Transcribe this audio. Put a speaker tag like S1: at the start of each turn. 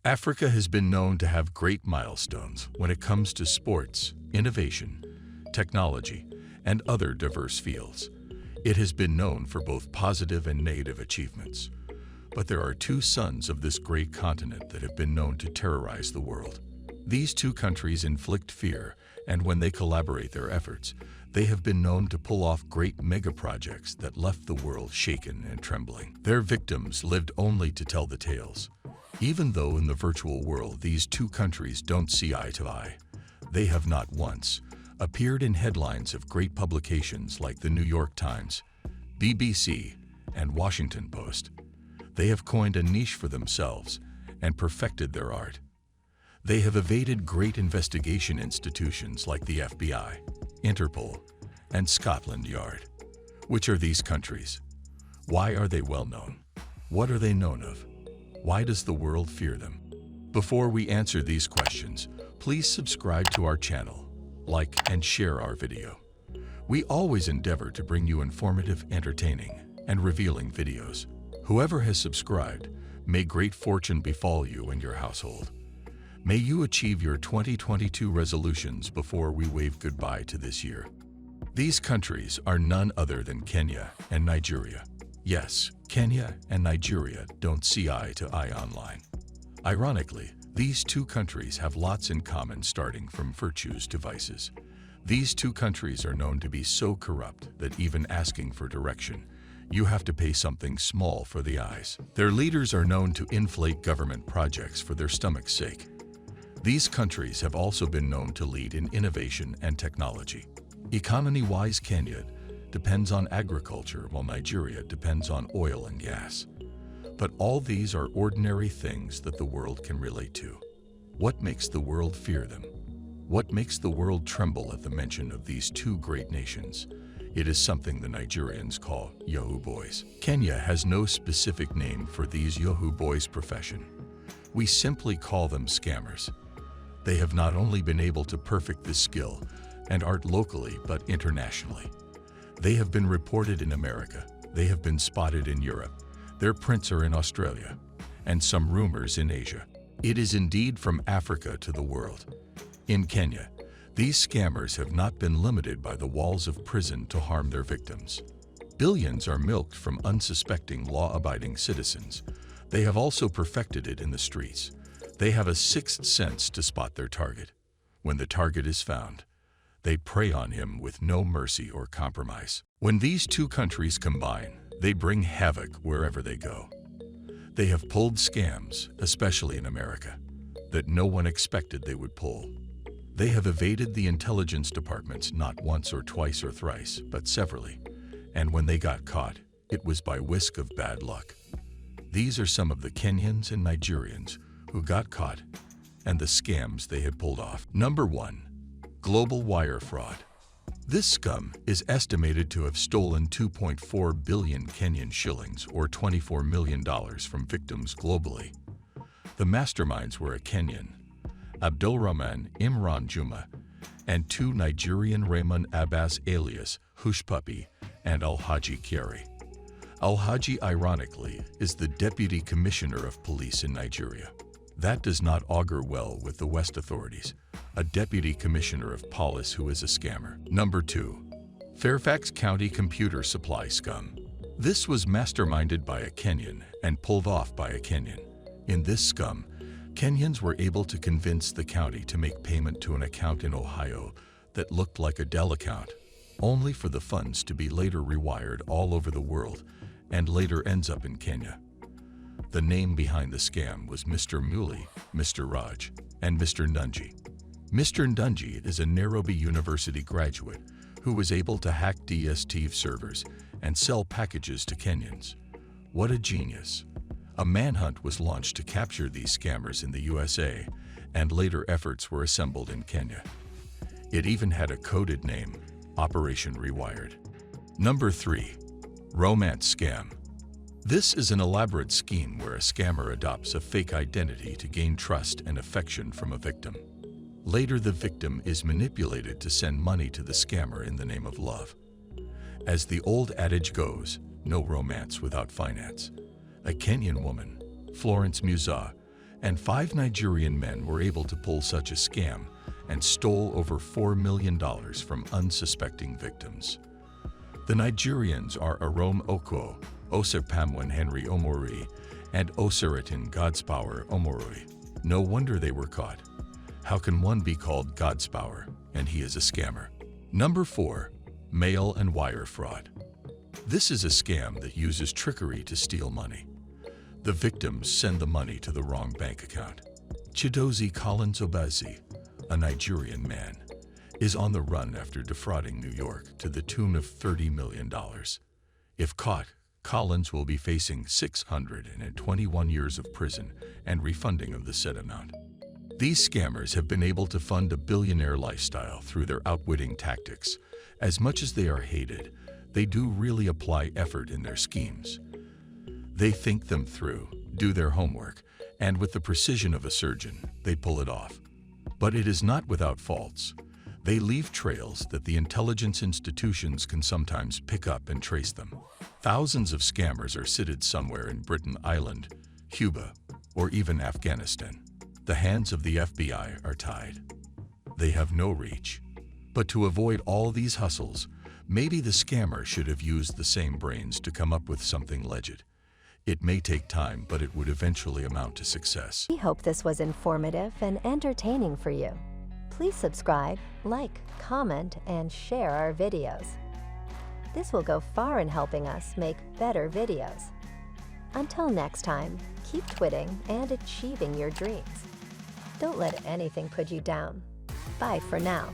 S1: Africa has been known to have great milestones when it comes to sports, innovation, technology, and other diverse fields. It has been known for both positive and negative achievements. But there are two sons of this great continent that have been known to terrorize the world. These two countries inflict fear, and when they collaborate their efforts, they have been known to pull off great mega-projects that left the world shaken and trembling. Their victims lived only to tell the tales. Even though in the virtual world these two countries don't see eye to eye, they have not once appeared in headlines of great publications like the New York Times, BBC, and Washington Post. They have coined a niche for themselves and perfected their art. They have evaded great investigation institutions like the FBI, Interpol, and Scotland Yard. Which are these countries? Why are they well known? What are they known of? Why does the world fear them? Before we answer these questions, please subscribe to our channel, like and share our video. We always endeavor to bring you informative, entertaining, and revealing videos. Whoever has subscribed, may great fortune befall you and your household. May you achieve your 2022 resolutions before we wave goodbye to this year. These countries are none other than Kenya and Nigeria. Yes, Kenya and Nigeria don't see eye to eye online. Ironically, these two countries have lots in common, starting from virtues to vices. These two countries are known to be so corrupt that even asking for direction, you have to pay something small for the eyes. Their leaders are known to inflate government projects for their stomach's sake. These countries have also been known to lead in innovation and technology. Economy-wise, Kenya depends on agriculture, while Nigeria depends on oil and gas. But all these are ordinary things that the world can relate to. What makes the world fear them? What makes the world tremble at the mention of these two great nations? It is something the Nigerians call YAHOO boys. Kenya has no specific name for these YAHOO boys' profession. We simply call them scammers. They have not only been able to perfect this skill and art locally, but internationally. They have been reported in America. They have been spotted in Europe. Their prints are in Australia, and some rumors in Asia. It is indeed from Africa to the world. In Kenya, these scammers have not been limited by the walls of prison to harm their victims. Billions are milked from unsuspecting law-abiding citizens. They have also perfected it in the streets. They have a sixth sense to spot their target. When the target is found, they prey on him with no mercy or compromise. When these two countries combine, they bring havoc wherever they go. They have pulled scams, especially in America, that no one expected they would pull. They have evaded the intelligence departments not once or twice or thrice, but severally. And when they got caught, it was by whisk of bad luck. These are some of the Kenyans and Nigerians who got caught and the scams they had pulled off. Number 1. Global wire fraud. This scum is estimated to have stolen 2.4 billion Kenyan shillings or $24 million from victims globally. The masterminds were a Kenyan, ABDULRAHMAN IMRAAN JUMA, and two Nigerian Raymond Abbas alias Hush Puppy and Alhaji Kyari. Alhaji, ironically, is the Deputy Commissioner of Police in Nigeria. That does not augur well with the West authorities. A Deputy Commissioner of Police who is a scammer. Number 2. Fairfax County Computer Supply Scum. This was masterminded by a Kenyan and pulled off by a Kenyan. In this scum, Kenyans were able to convince the county to make payment to an account in Ohio that looked like a Dell account, only for the funds to be later rewired all over the world and later ends up in Kenya. The name behind the scam was Mr. Muli, Mr. Raj, and Mr. Nunji. Mr. Nunji is a Nairobi University graduate who was able to hack DSTV servers and sell packages to Kenyans. What a genius! A manhunt was launched to capture these scammers in the USA, and later efforts were assembled in Kenya. It even had a coded name, Operation Rewired. Number 3. Romance Scam. This is an elaborate scheme where a scammer adopts a fake identity to gain trust and affection from a victim. Later, the victim is manipulated to send money to the scammer in the name of love. As the old adage goes, no romance without finance. A Kenyan woman, Florence Musa, and 5 Nigerian men were able to pull such a scam and stole over $4 million from unsuspecting victims. The Nigerians are AROME OKUO, OSAKPAMWAN Henry OMORUYI, and OSARITAN Godspower OMORUYI. No wonder they were caught. How can one be called Godspower and he is a scammer? Number 4. Mail and wire fraud. This is a scam that uses trickery to steal money. The victims send the money to the wrong bank account. CHIDOZIE OBASI, a Nigerian man, is on the run after defrauding New York to the tune of $30 million. If caught, Collins will be facing 621 years of prison and refunding of the said amount. These scammers have been able to fund a billionaire lifestyle through their outwitting tactics. As much as they are hated, they do really apply effort in their schemes. They think them through, do their homework, and with the precision of a surgeon, they pull it off. But it is not without faults. They leave trails that the intelligence institutions can sometimes pick up and trace them. Thousands of scammers are seated somewhere in Britain Island, Cuba, or even Afghanistan. The hands of the FBI are tied. They have no reach. But to avoid all these hustles, maybe the scammer should have used the same brains to come up with something legit. It may take time, but it would eventually amount to success.
S2: We hope this was informative and entertaining for you. Please subscribe, like, comment, and share our videos. This will go far in helping us make better videos. Until next time, keep twitting and achieving your dreams. Don't let anything put you down. Bye for now.